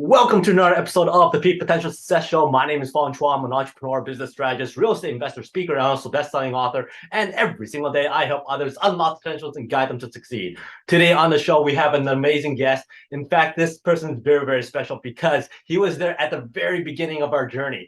Welcome to another episode of the Peak Potential Success Show. My name is Fong. I'm an entrepreneur, business strategist, real estate investor, speaker, and also best-selling author. And every single day, I help others unlock potentials and guide them to succeed. Today on the show, we have an amazing guest. In fact, this person is very, very special because he was there at the very beginning of our journey.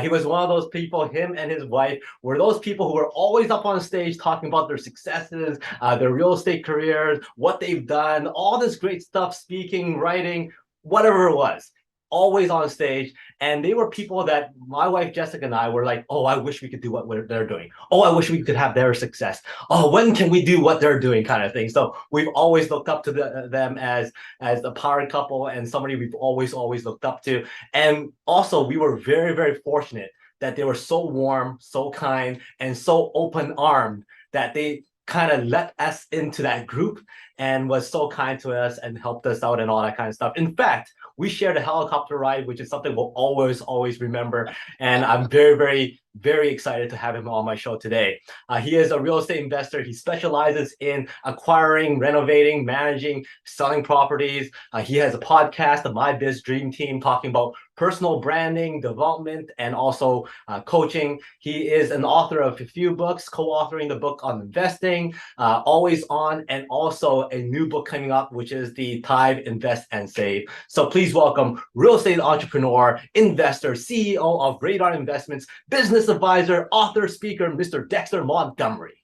He was one of those people, him and his wife, were those people who were always up on stage talking about their successes, their real estate careers, what they've done, all this great stuff, speaking, writing, whatever it was, always on stage. And they were people that my wife Jessica and I were like, oh, I wish we could do what they're doing. Oh, I wish we could have their success. Oh, when can we do what they're doing, kind of thing. So we've always looked up to them as a power couple and somebody we've always looked up to. And also we were very, very fortunate that they were so warm, so kind, and so open-armed that they kind of let us into that group and was so kind to us and helped us out and all that kind of stuff. In fact, we shared a helicopter ride, which is something we'll always remember. And I'm very, very, very excited to have him on my show today. He is a real estate investor. He specializes in acquiring, renovating, managing, selling properties. He has a podcast, the My Biz Dream Team, talking about personal branding, development, and also coaching. He is an author of a few books, co-authoring the book on investing, Always On, and also a new book coming up, which is the TITHE, Invest, and Save. So please welcome real estate entrepreneur, investor, CEO of Radar Investments, business advisor, author, speaker, Mr. Dexter Montgomery.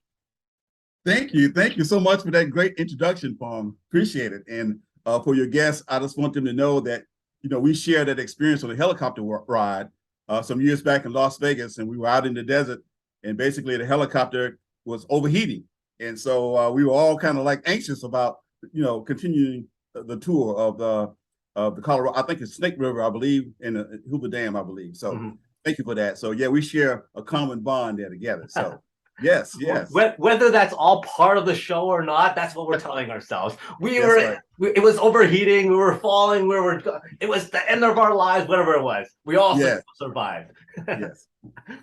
Thank you. Thank you so much for that great introduction, Fong. Appreciate it. And for your guests, I just want them to know that, you know, we shared that experience on a helicopter ride some years back in Las Vegas, and we were out in the desert, and basically the helicopter was overheating. And so we were all kind of like anxious about, you know, continuing the tour of the Colorado, I think it's Snake River, I believe, and Hoover Dam, I believe. So thank you for that. So yeah, we share a common bond there together. So yes. Whether that's all part of the show or not, that's what we're telling ourselves. It was overheating, we were falling, it was the end of our lives, whatever it was. We all survived.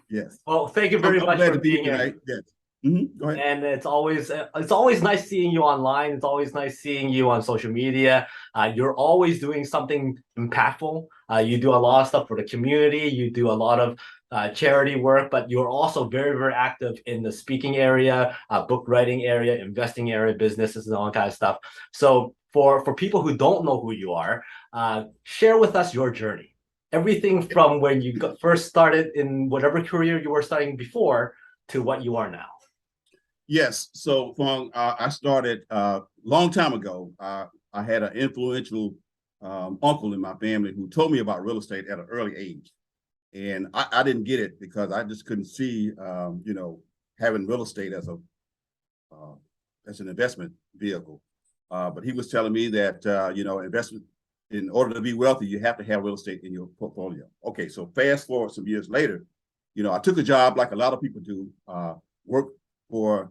Yes. Well, thank you very much for being here. Yes. Go ahead. And it's always nice seeing you online. It's always nice seeing you on social media. You're always doing something impactful. You do a lot of stuff for the community. You do a lot of charity work, but you're also very, very active in the speaking area, book writing area, investing area, businesses, and all that kind of stuff. So for people who don't know who you are, share with us your journey. Everything from when you first started in whatever career you were studying before to what you are now. Yes. So, Fong, I started a long time ago. I had an influential uncle in my family who told me about real estate at an early age. And I didn't get it because I just couldn't see, you know, having real estate as an investment vehicle. But he was telling me that, you know, investment, in order to be wealthy, you have to have real estate in your portfolio. Okay, so fast forward some years later, you know, I took a job like a lot of people do, worked for,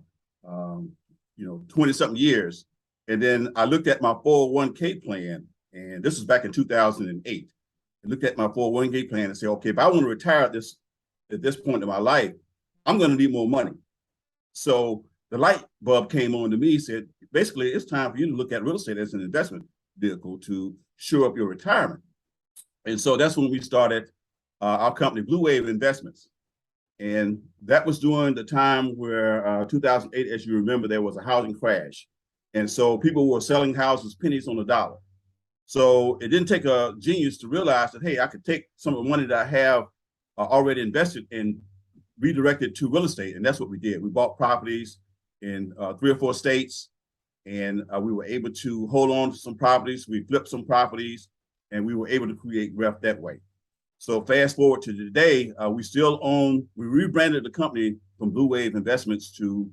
you know, 20-something years. And then I looked at my 401k plan, and this was back in 2008. I looked at my 401k plan and said, okay, if I want to retire at this point in my life, I'm going to need more money. So the light bulb came on to me, said, basically, it's time for you to look at real estate as an investment vehicle to shore up your retirement. And so that's when we started our company, Blue Wave Investments. And that was during the time where 2008, as you remember, there was a housing crash. And so people were selling houses pennies on the dollar. So it didn't take a genius to realize that, hey, I could take some of the money that I have already invested and redirect it to real estate. And that's what we did. We bought properties in 3 or 4 states, and we were able to hold on to some properties. We flipped some properties, and we were able to create wealth that way. So fast forward to today, we still own, we rebranded the company from Blue Wave Investments to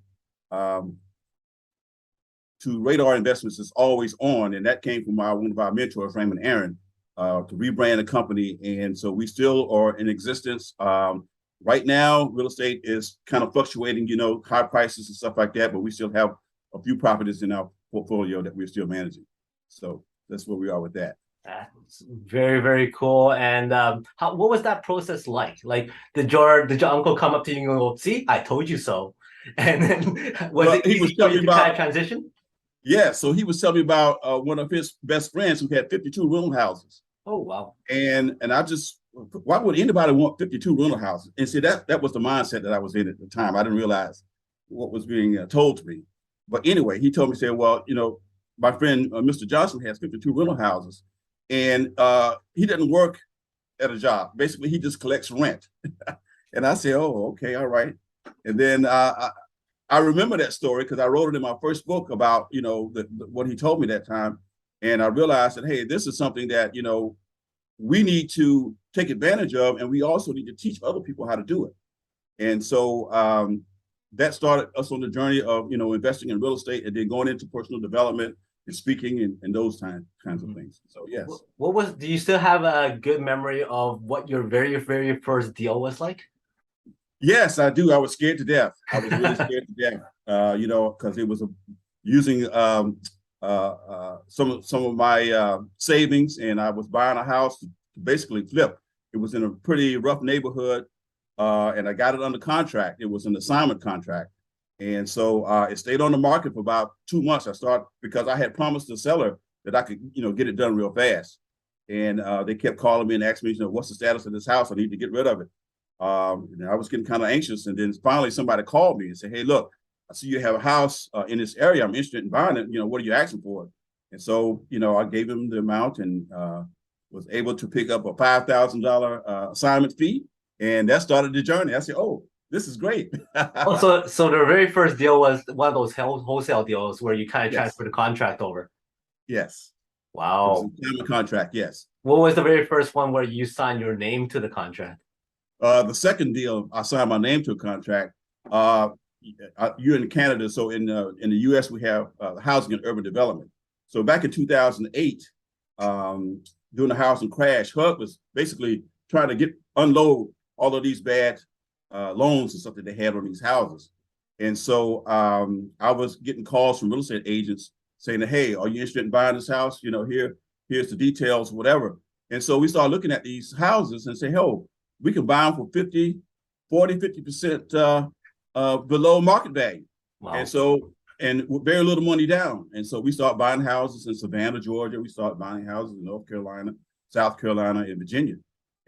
Radar Investments is Always On. And that came from one of our mentors, Raymond Aaron, to rebrand the company. And so we still are in existence. Right now, real estate is kind of fluctuating, you know, high prices and stuff like that, but we still have a few properties in our portfolio that we're still managing. So that's where we are with that. That's very, very cool. And what was that process like? Like, did your uncle come up to you and go, see, I told you so? And then was it easy for you to kind of transition? Yeah, so he was telling me about one of his best friends who had 52 room houses. Oh, wow. And I just, why would anybody want 52 rental houses? And see, that was the mindset that I was in at the time. I didn't realize what was being told to me. But anyway, he told me, say, well, my friend Mr. Johnson has 52 rental houses, and he doesn't work at a job. Basically, he just collects rent. And I said, oh, okay, all right. And then I remember that story because I wrote it in my first book about, what he told me that time. And I realized that, hey, this is something that, we need to take advantage of, and we also need to teach other people how to do it. And so that started us on the journey of, investing in real estate and then going into personal development and speaking and those kinds of things. So, yes. Do you still have a good memory of what your very, very first deal was like? Yes, I do. I was scared to death. I was really scared to death, because it was using some of my savings, and I was buying a house to basically flip. It was in a pretty rough neighborhood, and I got it under contract. It was an assignment contract. And so it stayed on the market for about 2 months. Because I had promised the seller that I could, get it done real fast. And they kept calling me and asking me, what's the status of this house? I need to get rid of it. And I was getting kind of anxious. And then finally somebody called me and said, hey, look, I see you have a house in this area. I'm interested in buying it. What are you asking for? And so, I gave him the amount and was able to pick up a $5,000 assignment fee. And that started the journey. I said, oh, this is great. Oh, so the very first deal was one of those wholesale deals where you kind of transfer the contract over. Yes. Wow. It was a contract, yes. What was the very first one where you signed your name to the contract? The second deal, I signed my name to a contract. You're in Canada, so in the U.S. we have housing and urban development. So back in 2008, during the housing crash, HUD was basically trying to unload all of these bad loans and stuff that they had on these houses. And so I was getting calls from real estate agents saying, hey, are you interested in buying this house? Here's the details, whatever. And so we started looking at these houses and say, oh, we can buy them for 50% below market value. Wow. And with very little money down. And so we started buying houses in Savannah, Georgia. We started buying houses in North Carolina, South Carolina, and Virginia.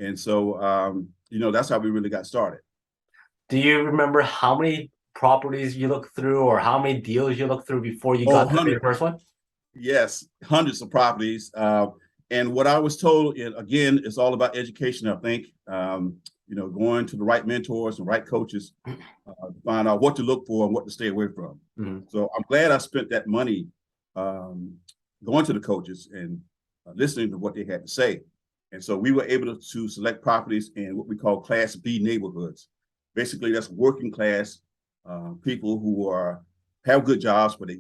And so, that's how we really got started. Do you remember how many properties you looked through or how many deals you looked through before you got to the first one? Yes, hundreds of properties. And what I was told, again, it's all about education, I think. Going to the right mentors and right coaches to find out what to look for and what to stay away from. Mm-hmm. So I'm glad I spent that money going to the coaches and listening to what they had to say. And so we were able to select properties in what we call Class B neighborhoods. Basically, that's working class people who have good jobs, but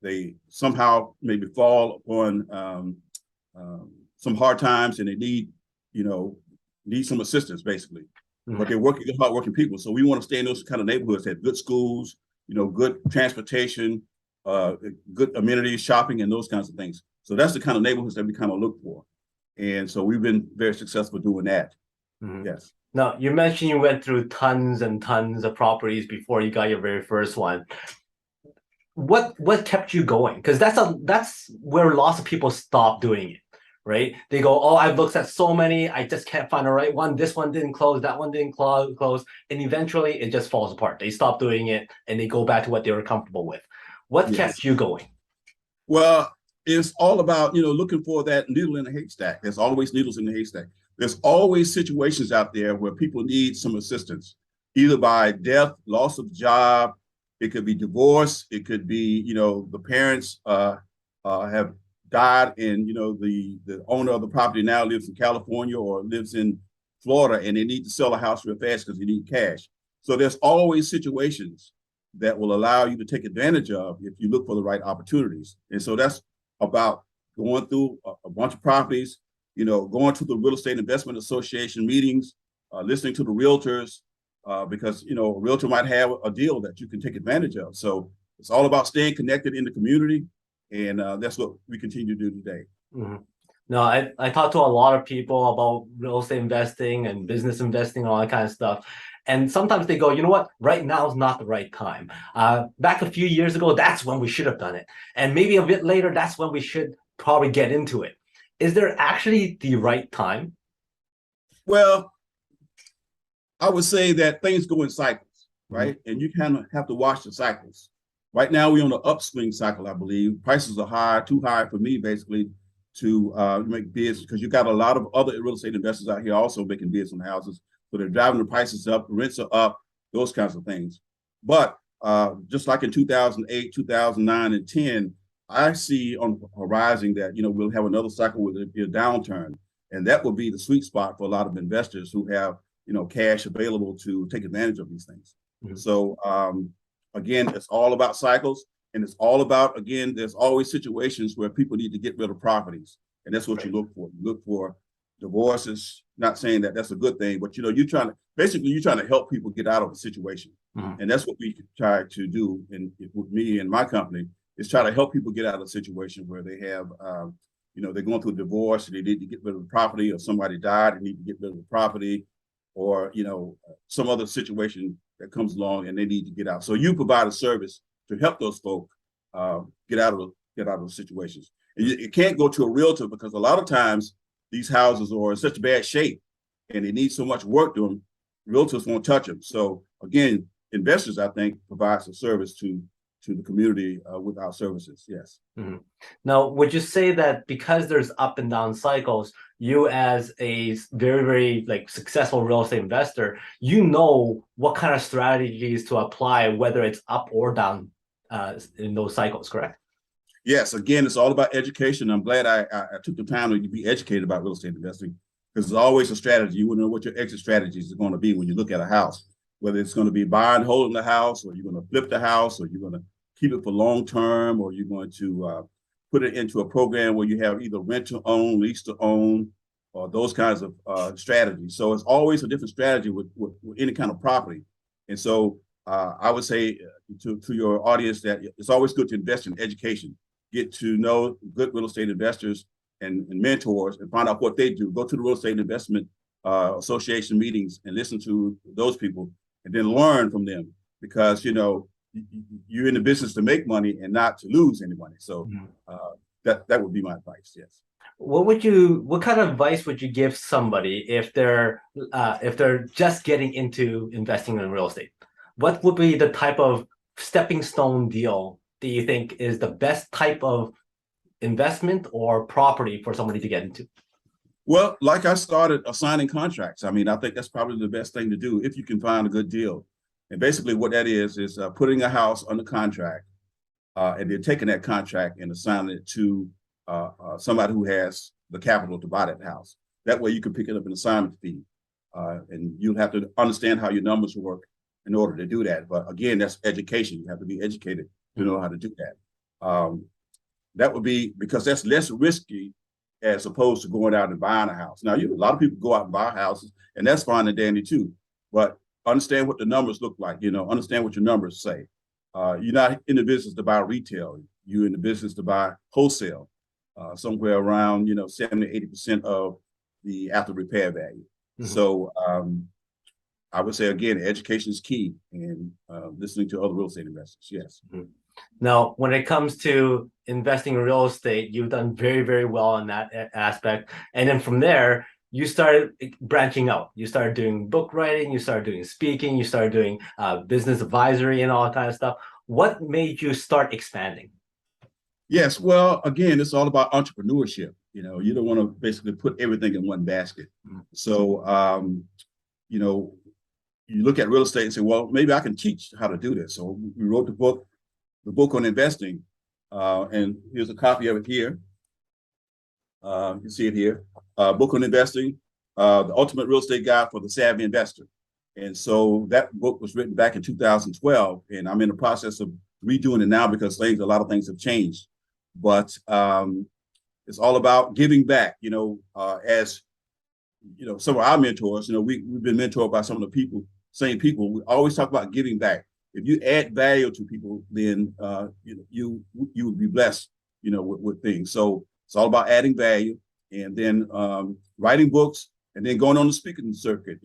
they somehow maybe fall upon some hard times and they need some assistance, basically. Mm-hmm. But they're hardworking people. So we want to stay in those kind of neighborhoods that have good schools, good transportation, good amenities, shopping, and those kinds of things. So that's the kind of neighborhoods that we kind of look for. And so we've been very successful doing that. Mm-hmm. Yes. Now, you mentioned you went through tons and tons of properties before you got your very first one. What kept you going? Because that's where lots of people stop doing it, right? They go, oh, I've looked at so many, I just can't find the right one. This one didn't close, that one didn't close, and eventually it just falls apart. They stop doing it and they go back to what they were comfortable with. What kept you going? Well, it's all about looking for that needle in the haystack. There's always needles in the haystack. There's always situations out there where people need some assistance, either by death, loss of job. It could be divorce. It could be, the parents have died and, the owner of the property now lives in California or lives in Florida and they need to sell a house real fast because they need cash. So there's always situations that will allow you to take advantage of if you look for the right opportunities. And so that's about going through a bunch of properties, going to the Real Estate Investment Association meetings, listening to the realtors, because, a realtor might have a deal that you can take advantage of. So it's all about staying connected in the community. And that's what we continue to do today. Mm-hmm. No, I talk to a lot of people about real estate investing and business investing, all that kind of stuff. And sometimes they go, you know what, right now is not the right time. Back a few years ago, that's when we should have done it. And maybe a bit later, that's when we should probably get into it. is there actually the right time? Well, I would say that things go in cycles, Mhm. right? And you kind of have to watch the cycles. Right now, we're on the upswing cycle, I believe. Prices are high, too high for me, basically, to make bids because you got a lot of other real estate investors out here also making bids on houses. So they're driving the prices up, rents are up, those kinds of things. But just like in 2008, 2009, and 10, I see on the horizon that, we'll have another cycle with a downturn. And that will be the sweet spot for a lot of investors who have cash available to take advantage of these things. Mhm. So again, it's all about cycles, and it's all about, again, there's always situations where people need to get rid of properties, and that's what you look for. You look for divorces. Not saying that that's a good thing, but you're trying to help people get out of a situation, Mhm. and that's what we try to do. And with me and my company is try to help people get out of a situation where they have they're going through a divorce, and they need to get rid of the property, or somebody died and need to get rid of the property, or some other situation that comes along and they need to get out. So you provide a service to help those folk get out of those situations. And you can't go to a realtor because a lot of times these houses are in such bad shape and they need so much work done. Realtors won't touch them. So again, investors, I think, provides a service to the community with our services. Yes. Mhm. Now, would you say that because there's up and down cycles, you as a very, very like successful real estate investor, you know what kind of strategies to apply, whether it's up or down in those cycles, correct? Yes, again, it's all about education. I'm glad I took the time to be educated about real estate investing because it's always a strategy. You want to know what your exit strategies are going to be when you look at a house, whether it's going to be buy and hold in the house, or you're going to flip the house, or you're going to keep it for long term, or you're going to put it into a program where you have either rent to own, lease to own, or those kinds of strategies. So it's always a different strategy with any kind of property. And so I would say to your audience that it's always good to invest in education, get to know good real estate investors and mentors, and find out what they do. Go to the Real Estate Investment Association meetings and listen to those people, and then learn from them, because you're in the business to make money and not to lose any money. So that would be my advice. Yes. What kind of advice would you give somebody if they're just getting into investing in real estate? What would be the type of stepping stone deal that you think is the best type of investment or property for somebody to get into? Well, like I started assigning contracts. I mean, I think that's probably the best thing to do if you can find a good deal. And basically what that is putting a house under contract, and then taking that contract and assigning it to somebody who has the capital to buy that house. That way you can pick it up an assignment fee. And you'll have to understand how your numbers work in order to do that. But again, that's education. You have to be educated to know how to do that. That would be because that's less risky as opposed to going out and buying a house. Now, a lot of people go out and buy houses, and that's fine and dandy too. But understand what the numbers look like. Understand what your numbers say. You're not in the business to buy retail. You're in the business to buy wholesale, somewhere around 70-80% of the after repair value. Mhm. So I would say again, education is key, and listening to other real estate investors. Yes. Mhm. Now, when it comes to investing in real estate, you've done very, very well in that aspect. And then from there, you started branching out. You started doing book writing, you started doing speaking, you started doing business advisory and all that kind of stuff. What made you start expanding? Yes. Well, again, it's all about entrepreneurship. You don't want to basically put everything in one basket. Mhm. So, you look at real estate and say, well, maybe I can teach how to do this. So we wrote the book on investing, and here's a copy of it here. You can see it here. Book on investing, the ultimate real estate guide for the savvy investor. And so that book was written back in 2012, and I'm in the process of redoing it now because a lot of things have changed. But it's all about giving back. As some of our mentors, we've been mentored by some of the same people. We always talk about giving back. If you add value to people, then you would be blessed, with things. So it's all about adding value, and then writing books, and then going on the speaking circuit.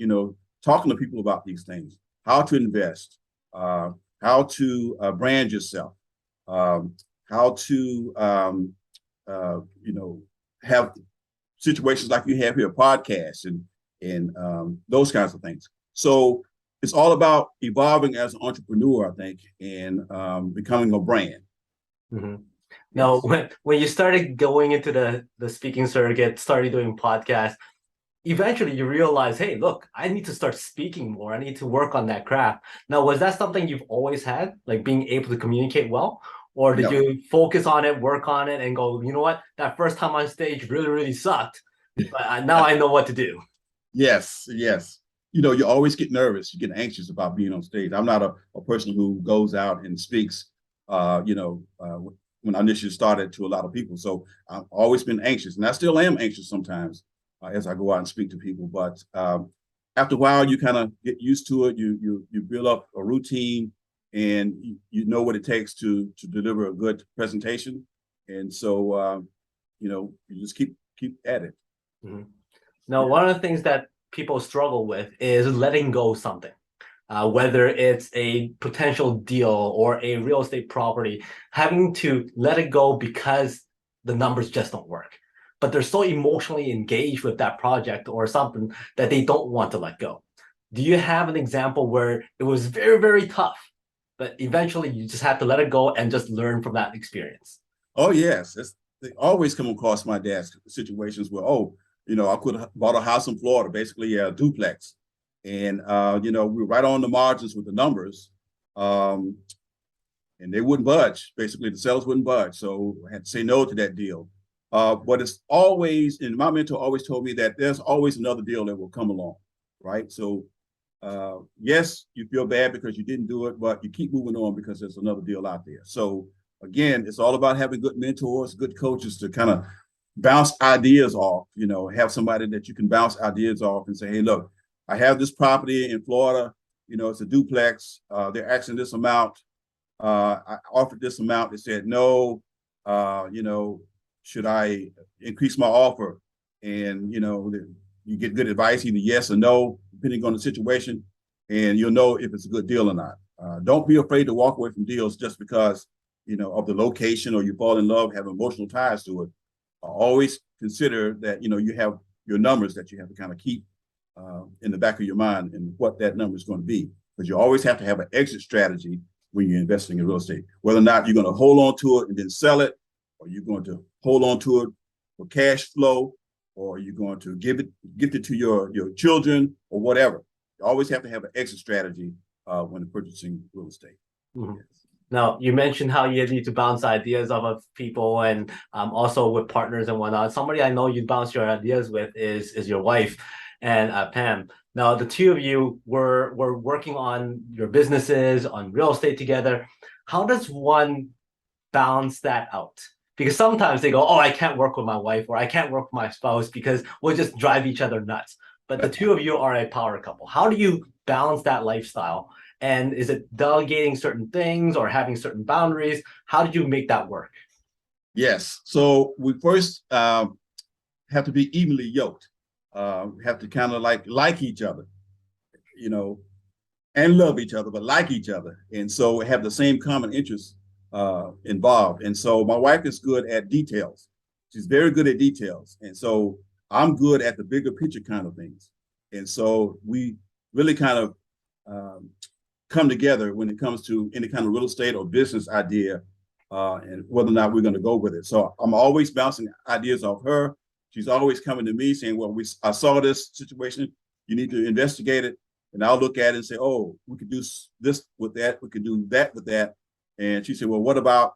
Talking to people about these things, how to invest, how to brand yourself, how to have situations like you have here, podcasts and those kinds of things. So it's all about evolving as an entrepreneur, I think, and becoming a brand. Mm-hmm. Now, Yes. when you started going into the speaking circuit, started doing podcasts, eventually you realize, hey, look, I need to start speaking more. I need to work on that craft. Now, was that something you've always had, like being able to communicate well? Or did No. you focus on it, work on it, and go, you know what, that first time on stage really, really sucked, but now I know what to do? Yes, yes. You always get nervous. You get anxious about being on stage. I'm not a person who goes out and speaks, when I initially started to a lot of people. So I've always been anxious, and I still am anxious sometimes as I go out and speak to people. But after a while, you kind of get used to it. You build up a routine, and you know what it takes to deliver a good presentation. And so, you just keep at it. Mm-hmm. Now, Yeah. one of the things that people struggle with is letting go of something, whether it's a potential deal or a real estate property, having to let it go because the numbers just don't work. But they're so emotionally engaged with that project or something that they don't want to let go. Do you have an example where it was very, very tough, but eventually you just had to let it go and just learn from that experience? Oh yes, they always come across my desk situations where, I could have bought a house in Florida, basically a duplex, and we were right on the margins with the numbers, um, and they wouldn't budge. Basically, the sellers wouldn't budge, so I had to say no to that deal. But it's always, and my mentor always told me that there's always another deal that will come along, right? So yes, you feel bad because you didn't do it, but you keep moving on because there's another deal out there. So again, it's all about having good mentors, good coaches to kind of bounce ideas off, have somebody that you can bounce ideas off and say, hey, look, I have this property in Florida, it's a duplex. They're asking this amount. I offered this amount. They said, no, should I increase my offer? And, you get good advice, either yes or no, depending on the situation, and you'll know if it's a good deal or not. Don't be afraid to walk away from deals just because, of the location or you fall in love, have emotional ties to it. Always consider that, you have your numbers that you have to kind of keep in the back of your mind and what that number is going to be. Because you always have to have an exit strategy when you're investing in real estate, whether or not you're going to hold on to it and then sell it, or you're going to hold on to it for cash flow, or you're going to gift it to your children or whatever. You always have to have an exit strategy when purchasing real estate. Mhm. Yes. Now, you mentioned how you need to bounce ideas off of people and also with partners and whatnot. Somebody I know you bounce your ideas with is your wife and Pam. Now, the two of you were working on your businesses, on real estate together. How does one balance that out? Because sometimes they go, oh, I can't work with my wife or I can't work with my spouse because we'll just drive each other nuts. But the two of you are a power couple. How do you balance that lifestyle? And is it delegating certain things or having certain boundaries? How did you make that work? Yes. So we first have to be evenly yoked. Have to kind of like each other, you know, and love each other, but like each other. And so have the same common interests involved. And so my wife is good at details. She's very good at details. And so I'm good at the bigger picture kind of things. And so we really kind of um, come together when it comes to any kind of real estate or business idea and whether or not we're going to go with it. So I'm always bouncing ideas off her. She's always coming to me saying, well, I saw this situation. You need to investigate it. And I'll look at it and say, oh, we could do this with that. We could do that with that. And she said, well, what about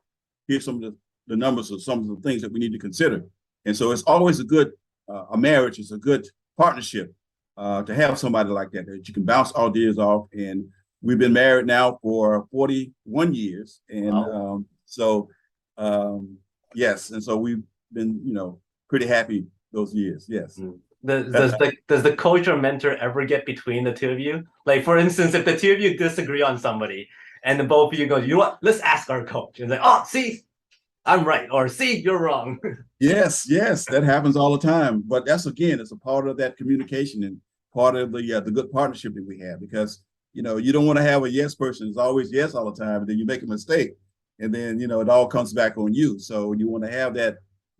here's some of the numbers or some of the things that we need to consider. And so it's always a marriage is a good partnership to have somebody like that you can bounce ideas off. And we've been married now for 41 years. And Wow. um, yes. And so we've been, pretty happy those years. Yes. Mm. Does the coach or mentor ever get between the two of you? Like for instance, if the two of you disagree on somebody and the both of you go, you know what? Let's ask our coach. And like, oh, see, I'm right, or see, you're wrong. Yes, yes, that happens all the time. But that's again, it's a part of that communication and part of the good partnership that we have because you don't want to have a yes person who's always yes all the time, and then you make a mistake, and then it all comes back on you. So you want to have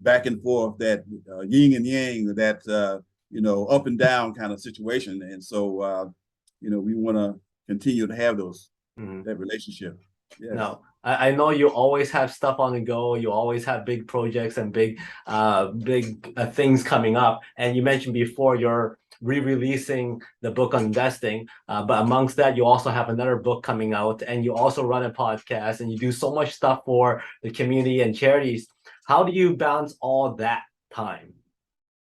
back and forth, that yin and yang, that up and down kind of situation. And so we want to continue to have that relationship. Yes. No, I know you always have stuff on the go. You always have big projects and big things coming up. And you mentioned before you're re-releasing the book on investing. But amongst that, you also have another book coming out, and you also run a podcast, and you do so much stuff for the community and charities. How do you balance all that time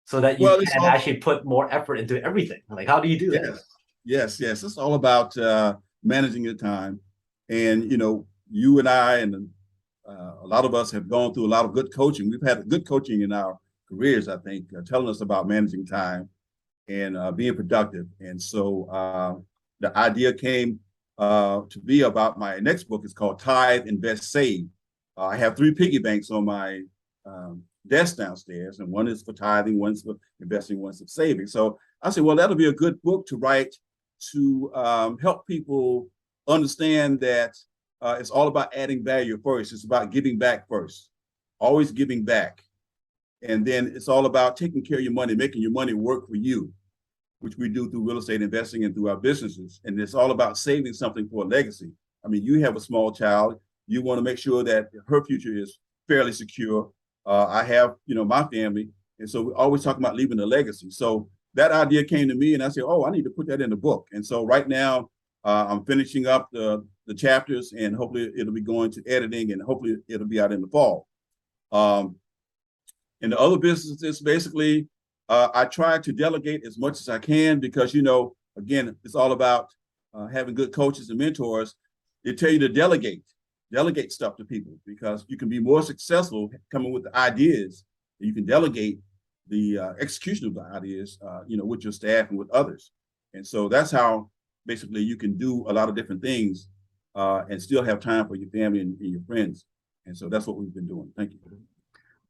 so that you can actually put more effort into everything? Like, how do you do that? Yes. It's all about managing your time. And, you and I and a lot of us have gone through a lot of good coaching. We've had good coaching in our careers, I think, telling us about managing time and being productive. And so the idea came to be about my next book. It's called Tithe, Invest, Save. I have 3 piggy banks on my desk downstairs, and one is for tithing, one's for investing, one's for saving. So I said, well, that'll be a good book to write to help people understand that it's all about adding value first. It's about giving back first, always giving back. And then it's all about taking care of your money, making your money work for you, which we do through real estate investing and through our businesses. And it's all about saving something for a legacy. I mean, you have a small child. You want to make sure that her future is fairly secure. I have, my family. And so we always talk about leaving a legacy. So that idea came to me, and I said, oh, I need to put that in the book. And so right now, I'm finishing up the chapters, and hopefully it'll be going to editing, and hopefully it'll be out in the fall. In the other businesses, basically, I try to delegate as much as I can because, again, it's all about having good coaches and mentors. They tell you to delegate stuff to people because you can be more successful coming with the ideas. You can delegate the execution of the ideas, with your staff and with others. And so that's how basically you can do a lot of different things and still have time for your family and your friends. And so that's what we've been doing. Thank you.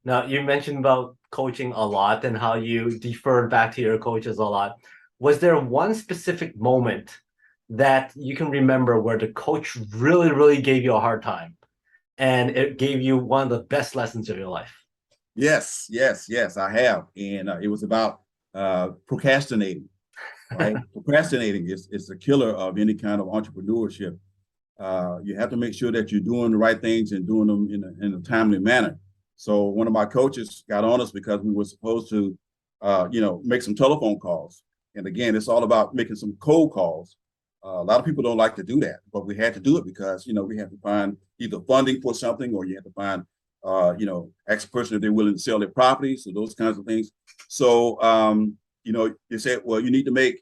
Now, you mentioned about coaching a lot and how you deferred back to your coaches a lot. Was there one specific moment that you can remember where the coach really, really gave you a hard time and it gave you one of the best lessons of your life? Yes, I have. And it was about procrastinating, right? Procrastinating is the killer of any kind of entrepreneurship. You have to make sure that you're doing the right things and doing them in a timely manner. So one of my coaches got on us because we were supposed to, make some telephone calls. And again, it's all about making some cold calls. A lot of people don't like to do that, but we had to do it because, we had to find either funding for something, or you had to find, ask a person if they're willing to sell their properties, or those kinds of things. So, they said, well, you need to make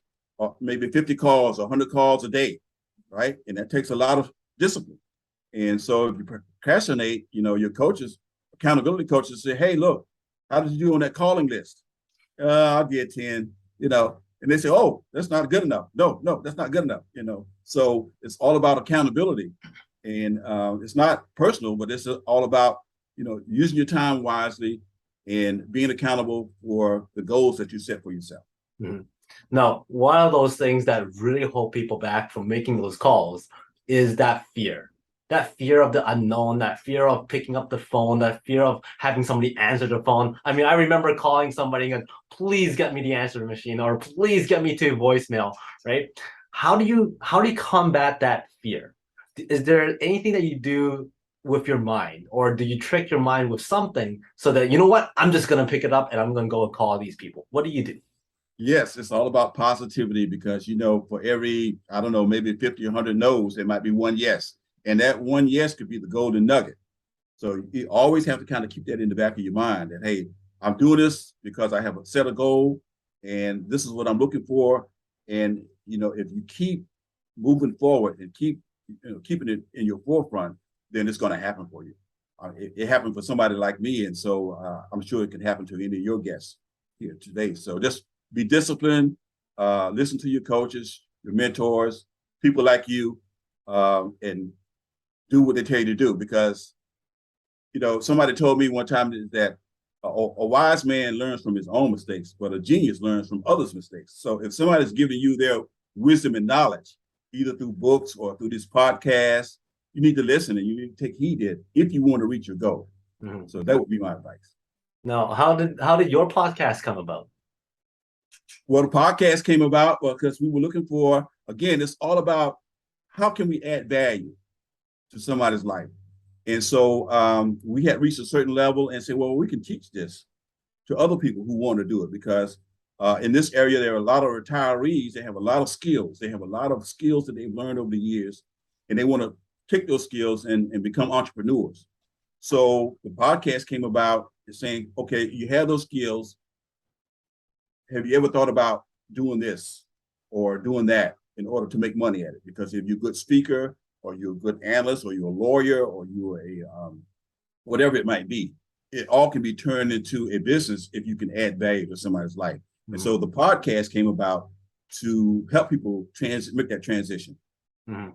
maybe 50 calls or 100 calls a day, right? And that takes a lot of discipline. And so if you procrastinate, your coaches, accountability coaches say, hey, look, how did you do on that calling list? I'll get 10, and they say, oh, that's not good enough. No, that's not good enough, So it's all about accountability. And it's not personal, but it's all about, using your time wisely and being accountable for the goals that you set for yourself. Mm-hmm. Now, one of those things that really hold people back from making those calls is that fear of the unknown, that fear of picking up the phone, that fear of having somebody answer the phone. I mean, I remember calling somebody and please get me the answer machine, or please get me to voicemail, right? How do you combat that fear? Is there anything that you do with your mind, or do you trick your mind with something so that, I'm just going to pick it up and I'm going to go and call these people? What do you do? Yes, it's all about positivity because, for every, I don't know, maybe 50 or 100 no's, there might be one yes. And that one yes could be the golden nugget. So you always have to kind of keep that in the back of your mind that, hey, I'm doing this because I have a set a goal and this is what I'm looking for. And, if you keep moving forward and keep keeping it in your forefront, then it's going to happen for you. It happened for somebody like me. And so I'm sure it can happen to any of your guests here today. So just be disciplined, listen to your coaches, your mentors, people like you, and do what they tell you to do. Because, somebody told me one time that a wise man learns from his own mistakes, but a genius learns from others' mistakes. So if somebody's giving you their wisdom and knowledge, either through books or through this podcast, you need to listen and you need to take heed of it if you want to reach your goal. Mm-hmm. So that would be my advice. Now, how did your podcast come about? Well, the podcast came about because we were looking for, again, it's all about how can we add value to somebody's life. And so we had reached a certain level and said, well, we can teach this to other people who want to do it because in this area, there are a lot of retirees. They have a lot of skills. They have a lot of skills that they've learned over the years, and they want to take those skills and become entrepreneurs. So the podcast came about saying, okay, you have those skills. Have you ever thought about doing this or doing that in order to make money at it? Because if you're a good speaker or you're a good analyst or you're a lawyer or you're a whatever it might be, it all can be turned into a business if you can add value to somebody's life. Mm-hmm. And so the podcast came about to help people make that transition. Mm-hmm.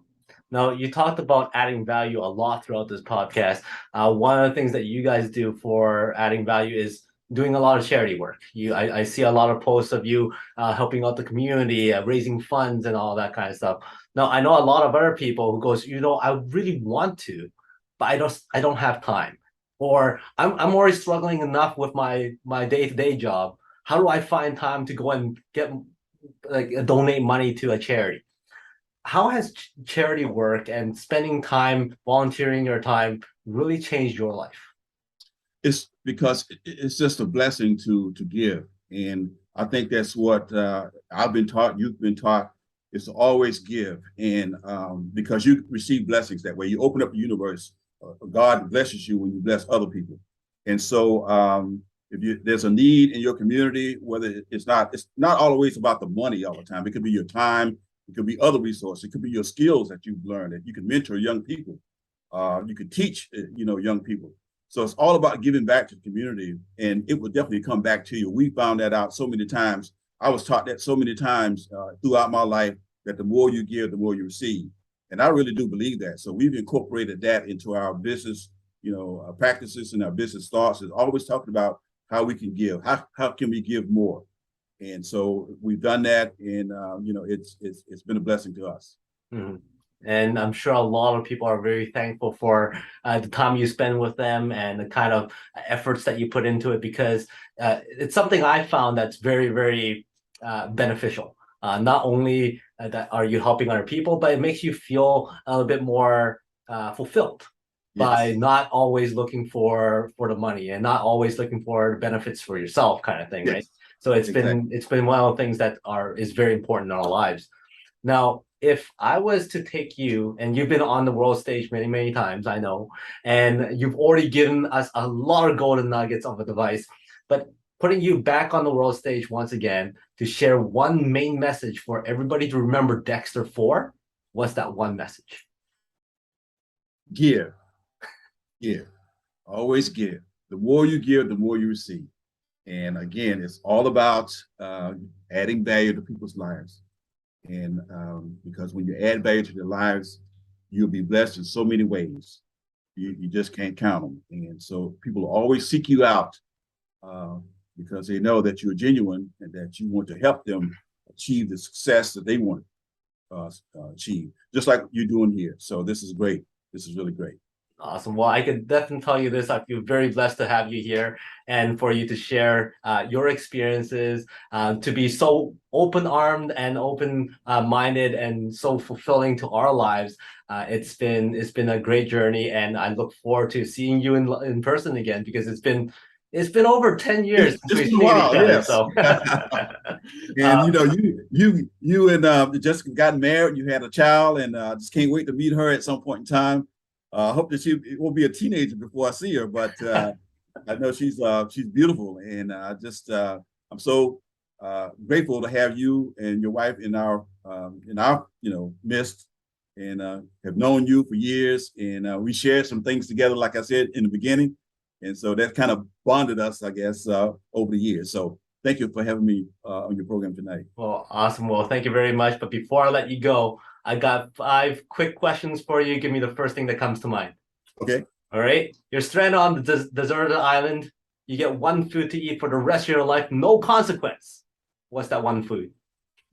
Now, you talked about adding value a lot throughout this podcast. One of the things that you guys do for adding value is doing a lot of charity work. I see a lot of posts of you helping out the community, raising funds and all that kind of stuff. Now, I know a lot of other people who goes, I really want to, but I don't have time. Or I'm already struggling enough with my day-to-day job. How do I find time to go and get donate money to a charity? How has charity work and spending time volunteering your time really changed your life? It's because it's just a blessing to give, and I think that's what I've been taught. You've been taught is to always give, and because you receive blessings that way, you open up the universe. God blesses you when you bless other people, and so there's a need in your community, whether it's not always about the money all the time. It could be your time. It could be other resources. It could be your skills that you've learned. That you can mentor young people. You can teach, young people. So it's all about giving back to the community, and it will definitely come back to you. We found that out so many times. I was taught that so many times throughout my life that the more you give, the more you receive. And I really do believe that. So we've incorporated that into our business, practices and our business thoughts. Is always talking about how we can give. How can we give more? And so we've done that, and it's been a blessing to us. Mm-hmm. And I'm sure a lot of people are very thankful for the time you spend with them and the kind of efforts that you put into it, because it's something I found that's very, very beneficial. Not only that are you helping other people, but it makes you feel a little bit more fulfilled. Yes. By not always looking for the money and not always looking for benefits for yourself, kind of thing, yes. Right? So it's been one of the things that is very important in our lives. Now, if I was to take you, and you've been on the world stage many, many times, I know, and you've already given us a lot of golden nuggets of advice, but putting you back on the world stage once again to share one main message for everybody to remember Dexter for, what's that one message? Give. Give. Always give. The more you give, the more you receive. And again, it's all about adding value to people's lives. And because when you add value to their lives, you'll be blessed in so many ways. You just can't count them. And so people always seek you out because they know that you're genuine and that you want to help them achieve the success that they want to achieve, just like you're doing here. So this is great. This is really great. Awesome. Well, I could definitely tell you this. I feel very blessed to have you here and for you to share your experiences, to be so open-armed and open-minded and so fulfilling to our lives. It's been a great journey, and I look forward to seeing you in person again, because it's been over 10 years since we've seen each other. Yes. So. And you and Jessica got married. You had a child, and just can't wait to meet her at some point in time. I hope that she will be a teenager before I see her, but I know she's beautiful, and I'm so grateful to have you and your wife in our midst, and have known you for years, and we shared some things together, like I said in the beginning, and so that kind of bonded us, I guess, over the years. So thank you for having me on your program tonight. Well, awesome. Well, thank you very much. But before I let you go, I got 5 quick questions for you. Give me the first thing that comes to mind. Okay. All right. You're stranded on the deserted island. You get one food to eat for the rest of your life, no consequence. What's that one food?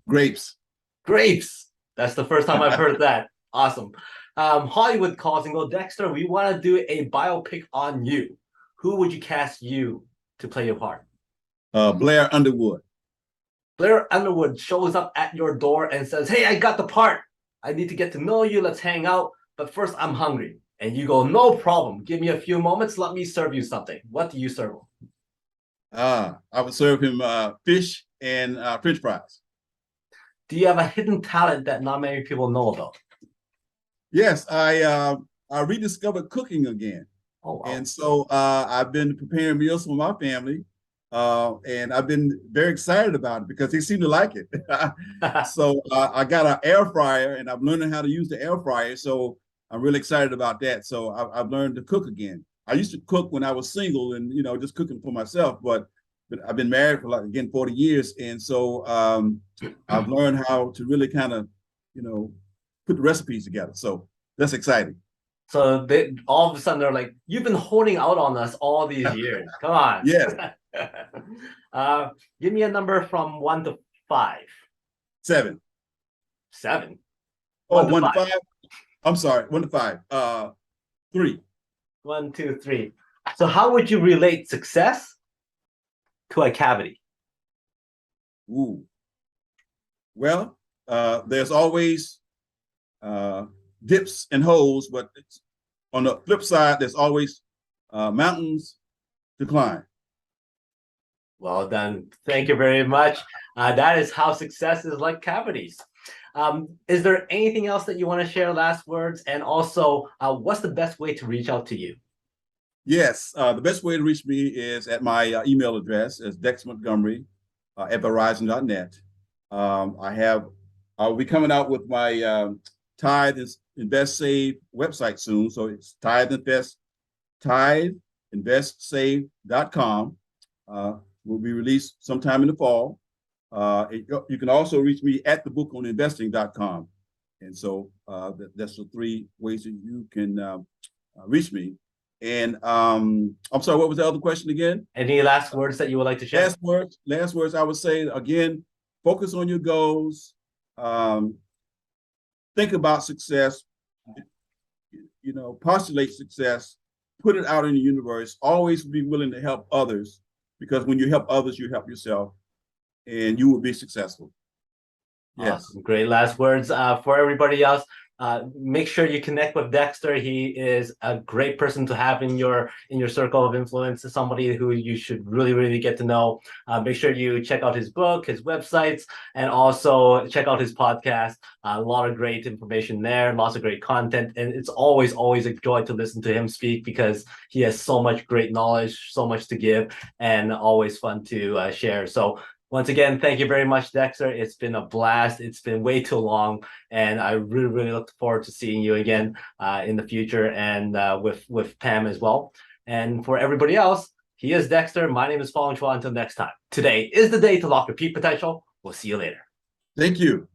Grapes. Grapes. That's the first time I've heard that. Awesome. Hollywood calls and go, Dexter, we want to do a biopic on you. Who would you cast you to play your part? Blair Underwood. Blair Underwood shows up at your door and says, "Hey, I got the part. I need to get to know you. Let's hang out. But first, I'm hungry." And you go, "No problem. Give me a few moments. Let me serve you something." What do you serve him? I would serve him fish and French fries. Do you have a hidden talent that not many people know about? Yes, I rediscovered cooking again. Oh, wow. And so I've been preparing meals for my family. And I've been very excited about it because they seem to like it. So I got an air fryer and I'm learning how to use the air fryer. So I'm really excited about that. So I've learned to cook again. I used to cook when I was single and, just cooking for myself, but I've been married for 40 years. And so I've learned how to really kind of, put the recipes together. So that's exciting. So they all of a sudden they're like, "You've been holding out on us all these years. Come on." Yes. Give me a number from 1 to 5. 7. 7. Oh, 1 to 5. I'm sorry, 1 to 5. 3. 1, 2, 3. So how would you relate success to a cavity? Ooh. Well, there's always dips and holes, but on the flip side, there's always mountains to climb. Well done. Thank you very much. That is how success is like cavities. Is there anything else that you want to share, last words? And also, what's the best way to reach out to you? Yes, the best way to reach me is at my email address is Dexter Montgomery at Verizon.net. I'll be coming out with my TITHE Invest Save website soon. So it's TITHEinvestsave.com. Will be released sometime in the fall. You can also reach me at thebookoninvesting.com. And so that's the 3 ways that you can reach me. And I'm sorry, what was the other question again? Any last words that you would like to share? Last words, I would say, again, focus on your goals. Think about success, postulate success, put it out in the universe, always be willing to help others, because when you help others, you help yourself and you will be successful. Yes. Awesome. Great last words. For everybody else, make sure you connect with Dexter. He is a great person to have in your circle of influence, somebody who you should really, really get to know. Make sure you check out his book, his websites, and also check out his podcast. A lot of great information there, lots of great content. And it's always, always a joy to listen to him speak because he has so much great knowledge, so much to give, and always fun to share. So once again, thank you very much, Dexter. It's been a blast. It's been way too long, and I really, really look forward to seeing you again in the future, and with Pam as well. And for everybody else, he is Dexter. My name is Fong. Until next time. Today is the day to lock your peak potential. We'll see you later. Thank you.